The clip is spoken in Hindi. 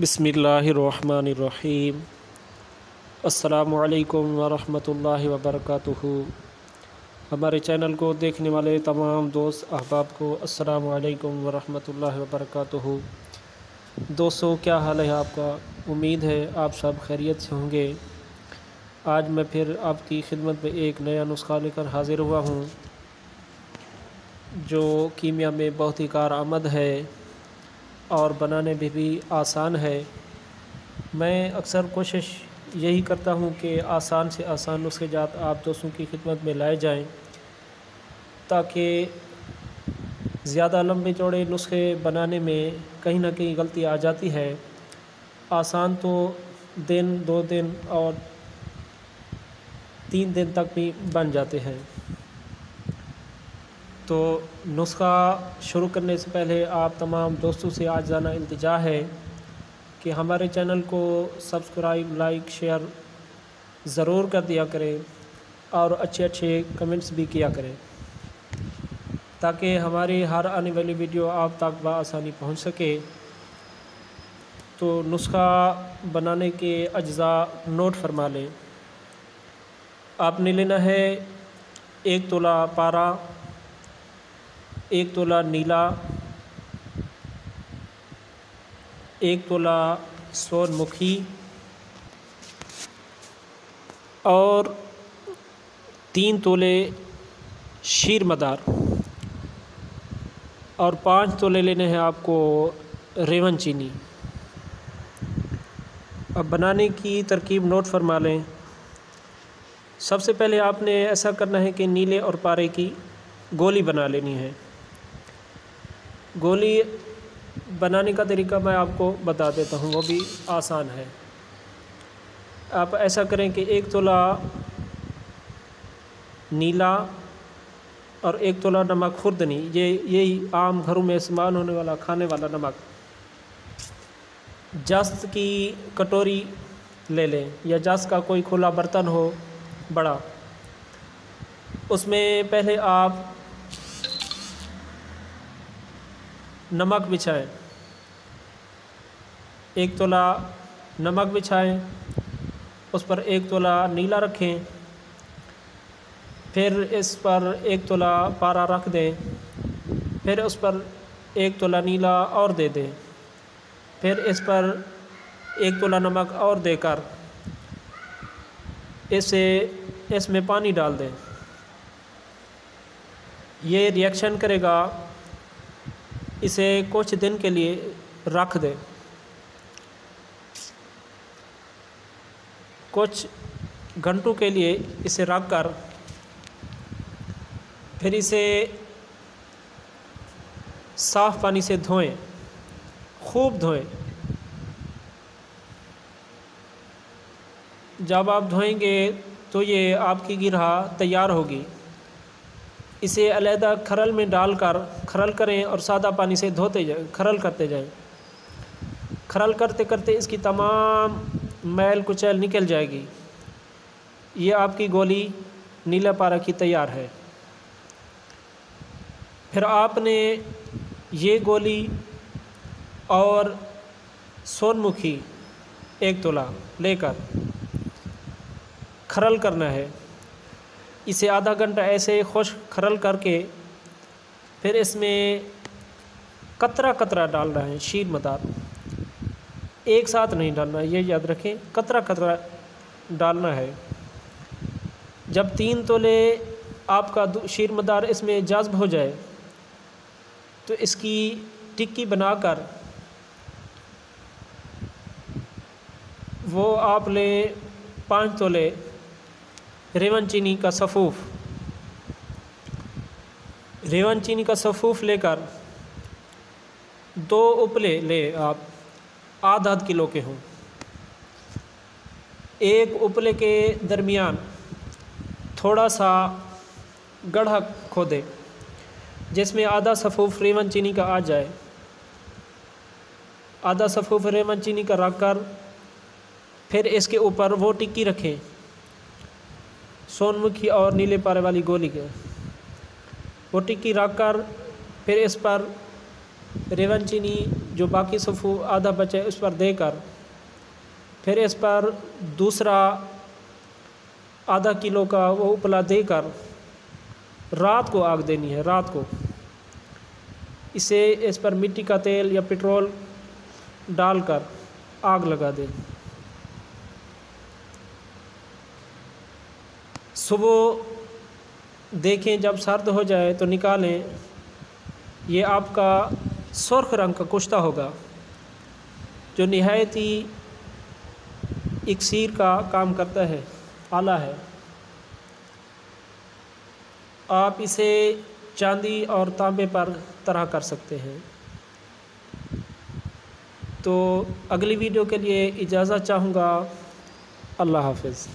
बिस्मिल्लाहिर्रहमानिर्रहीम। अस्सलामुअलैकुम वरहमतुल्लाहि वबरकातुहू। हमारे चैनल को देखने वाले तमाम दोस्त अहबाब को अस्सलामुअलैकुम वरहमतुल्लाहि वबरकातुहू। दोस्तों, क्या हाल है आपका? उम्मीद है आप सब खैरियत से होंगे। आज मैं फिर आपकी खिदमत में एक नया नुस्खा लेकर हाज़िर हुआ हूँ जो कीमिया में बहुत ही कारआमद है और बनाने में भी आसान है। मैं अक्सर कोशिश यही करता हूँ कि आसान से आसान नुस्खे जात आप दोस्तों की खिदमत में लाए जाएं, ताकि ज़्यादा लंबे चौड़े नुस्खे बनाने में कहीं ना कहीं गलती आ जाती है। आसान तो दिन 2 दिन और 3 दिन तक भी बन जाते हैं। तो नुस्खा शुरू करने से पहले आप तमाम दोस्तों से आज जाना इल्तिजा है कि हमारे चैनल को सब्सक्राइब, लाइक, शेयर ज़रूर कर दिया करें और अच्छे अच्छे कमेंट्स भी किया करें, ताकि हमारी हर आने वाली वीडियो आप तक बआसानी पहुंच सके। तो नुस्खा बनाने के अज्जा नोट फरमा लें। आपने लेना है 1 तोला पारा, 1 तोला नीला, 1 तोला सूरजमुखी और 3 तोले शीर मदार और 5 तोले लेने हैं आपको रेवन चीनी। अब बनाने की तरकीब नोट फरमा लें। सबसे पहले आपने ऐसा करना है कि नीले और पारे की गोली बना लेनी है। गोली बनाने का तरीका मैं आपको बता देता हूँ, वो भी आसान है। आप ऐसा करें कि 1 तोला नीला और 1 तोला नमक खुर्दनी, यही आम घरों में इस्तेमाल होने वाला खाने वाला नमक, जस्त की कटोरी ले लें या जस्त का कोई खुला बर्तन हो बड़ा। उसमें पहले आप नमक बिछाएं, 1 तोला नमक बिछाएं, उस पर 1 तोला नीला रखें, फिर इस पर 1 तोला पारा रख दें, फिर उस पर 1 तोला नीला और दे दें, फिर इस पर 1 तोला नमक और देकर इसमें पानी डाल दें। ये रिएक्शन करेगा, इसे कुछ दिन के लिए रख दें। कुछ घंटों के लिए इसे रख कर फिर इसे साफ़ पानी से धोएं, खूब धोएं। जब आप धोएंगे तो ये आपकी गिरहा तैयार होगी। इसे अलहदा खरल में डालकर खरल करें और सादा पानी से धोते जाएं, खरल करते जाएं। खरल करते करते इसकी तमाम मैल कुचैल निकल जाएगी। ये आपकी गोली नीला पारा की तैयार है। फिर आपने ये गोली और सूरजमुखी 1 तोला लेकर खरल करना है। इसे आधा घंटा ऐसे खुश्क खरल करके फिर इसमें कतरा कतरा डालना है शीर मदार। एक साथ नहीं डालना, ये याद रखें, कतरा कतरा डालना है। जब 3 तोले आपका शीर मदार इसमें जज्ब हो जाए तो इसकी टिक्की बनाकर वो आप ले 5 तोले रेवन चीनी का सफ़ूफ़, रेवन चीनी का सफ़ूफ़ लेकर 2 उपले ले आप आधा किलो के हों। एक उपले के दरमियान थोड़ा सा गड्ढा खोदें जिसमें आधा सफ़ूफ़ रेवन चीनी का आ जाए। आधा सफ़ूफ़ रेवन चीनी का रख कर फिर इसके ऊपर वो टिक्की रखें सूरजमुखी और नीले पारे वाली गोली के। वो टिक्की रख कर फिर इस पर रेवन चीनी जो बाकी सफ़ू आधा बचे उस पर देकर फिर इस पर दूसरा आधा किलो का वो उपला देकर रात को आग देनी है। रात को इस पर मिट्टी का तेल या पेट्रोल डालकर आग लगा दें। सुबह देखें जब सर्द हो जाए तो निकालें। ये आपका सुर्ख रंग का कुश्ता होगा जो निहायत ही इक्सीर का काम करता है, आला है। आप इसे चांदी और तांबे पर तरह कर सकते हैं। तो अगली वीडियो के लिए इजाज़त चाहूँगा। अल्लाह हाफ़िज़।